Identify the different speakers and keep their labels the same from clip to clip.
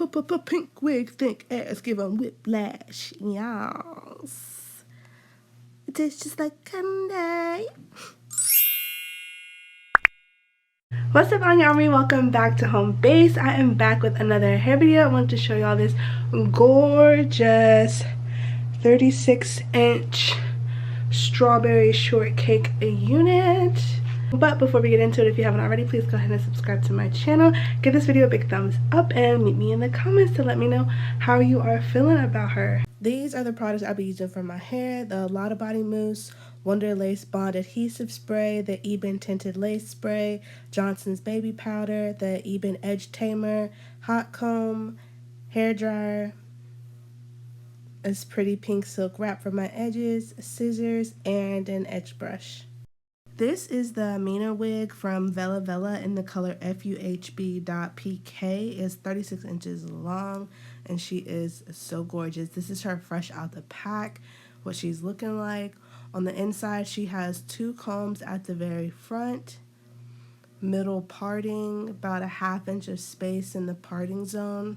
Speaker 1: pink wig, thick ass, give 'em whiplash. Yes. It tastes just like candy. What's up, Anya Army? Welcome back to home base. I am back with another hair video. I wanted to show y'all this gorgeous 36-inch strawberry shortcake unit. But before we get into it, if you haven't already, please go ahead and subscribe to my channel. Give this video a big thumbs up and meet me in the comments to let me know how you are feeling about her. These are the products I'll be using for my hair: the Lotta Body Mousse, Wonder Lace Bond Adhesive Spray, the Eben Tinted Lace Spray, Johnson's Baby Powder, the Eben Edge Tamer, Hot Comb, Hair Dryer, a pretty pink silk wrap for my edges, scissors, and an edge brush. This is the Mina wig from Vella Vella in the color FUHB.PK. It's 36 inches long and she is so gorgeous. This is her fresh out the pack, what she's looking like. On the inside, she has two combs at the very front, middle parting, about a ½ inch of space in the parting zone.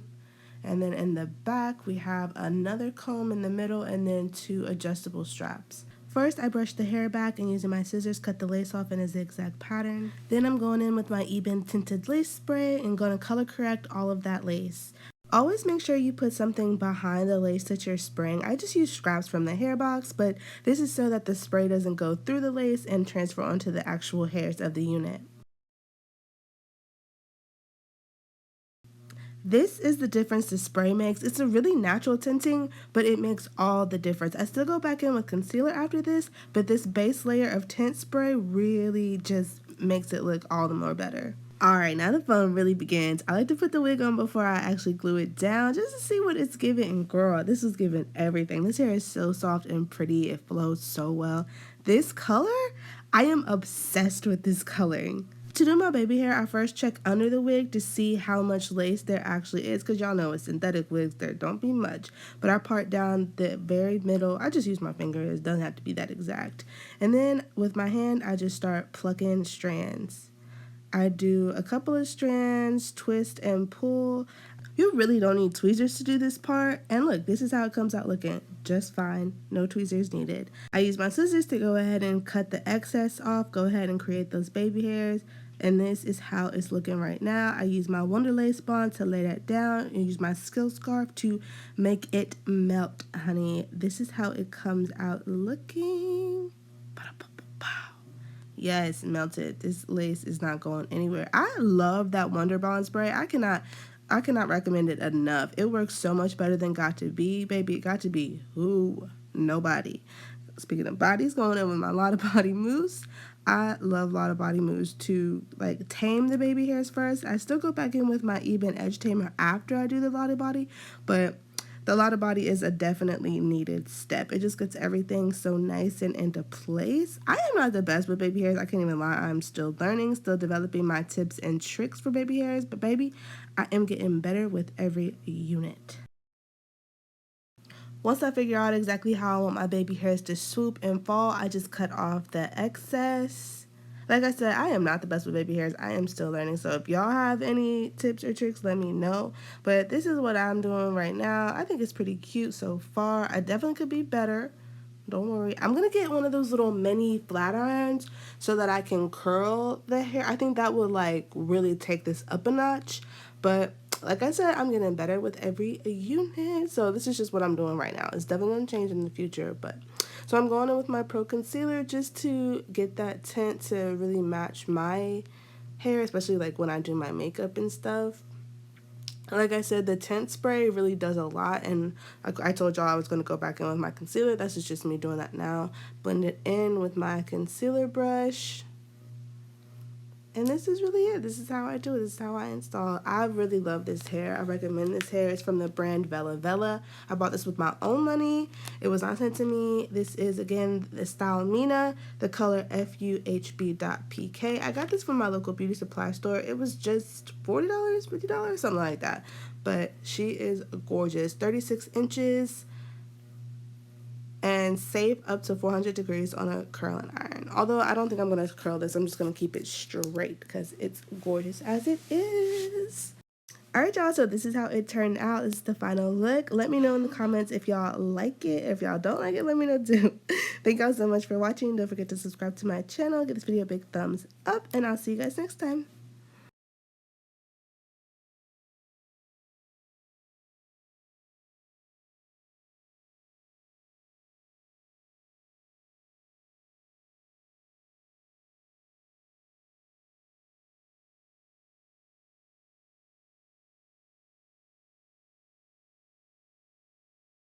Speaker 1: And then in the back, we have another comb in the middle and then two adjustable straps. First, I brush the hair back and using my scissors, cut the lace off in a zigzag pattern. Then I'm going in with my Eben Tinted Lace Spray and going to color correct all of that lace. Always make sure you put something behind the lace that you're spraying. I just use scraps from the hair box, but this is so that the spray doesn't go through the lace and transfer onto the actual hairs of the unit. This is the difference the spray makes. It's a really natural tinting, but it makes all the difference. I still go back in with concealer after this, but this base layer of tint spray really just makes it look all the more better. Alright, now the fun really begins. I like to put the wig on before I actually glue it down just to see what it's giving. And girl, this is giving everything. This hair is so soft and pretty. It flows so well. This color, I am obsessed with this coloring. To do my baby hair, I first check under the wig to see how much lace there actually is, because y'all know with synthetic wigs, there don't be much. But I part down the very middle. I just use my finger. It doesn't have to be that exact. And then with my hand, I just start plucking strands. I do a couple of strands, twist and pull. You really don't need tweezers to do this part. And look, this is how it comes out looking just fine. No tweezers needed. I use my scissors to go ahead and cut the excess off. Go ahead and create those baby hairs. And this is how it's looking right now. I use my Wonder Lace Bond to lay that down and use my Skill Scarf to make it melt, honey. This is how it comes out looking. Yes, melted. This lace is not going anywhere. I love that Wonder Bond spray. I cannot recommend it enough. It works so much better than Got to Be, baby. Got to Be who? Nobody. Speaking of bodies, going in with my Lotta Body Mousse. I love Lotta Body Mousse to like tame the baby hairs first. I still go back in with my Eben Edge Tamer after I do the Lotta Body, but the Lotta Body is a definitely needed step. It just gets everything so nice and into place. I am not the best with baby hairs. I can't even lie. I'm still learning, still developing my tips and tricks for baby hairs, but baby, I am getting better with every unit. Once I figure out exactly how I want my baby hairs to swoop and fall, I just cut off the excess. Like I said, I am not the best with baby hairs. I am still learning. So if y'all have any tips or tricks, let me know. But this is what I'm doing right now. I think it's pretty cute so far. I definitely could be better. Don't worry. I'm going to get one of those little mini flat irons so that I can curl the hair. I think that would like really take this up a notch. But like I said, I'm getting better with every unit. So this is just what I'm doing right now. It's definitely going to change in the future. But so I'm going in with my Pro Concealer just to get that tint to really match my hair, especially like when I do my makeup and stuff. Like I said, the tint spray really does a lot, and I told y'all I was going to go back in with my concealer. That's just me doing that now. Blend it in with my concealer brush. And this is really it. This is how I do it. This is how I install. I really love this hair. I recommend this hair. It's from the brand Vella Vella. I bought this with my own money. It was not sent to me. This is, again, the style Mina, the color FUHB.PK. I got this from my local beauty supply store. It was just $40, $50, something like that. But she is gorgeous. 36 inches. And safe up to 400 degrees on a curling iron. Although I don't think I'm going to curl this. I'm just going to keep it straight because it's gorgeous as it is. Alright, y'all, so this is how it turned out. This is the final look. Let me know in the comments if y'all like it. If y'all don't like it, let me know too. Thank y'all so much for watching. Don't forget to subscribe to my channel. Give this video a big thumbs up, and I'll see you guys next time.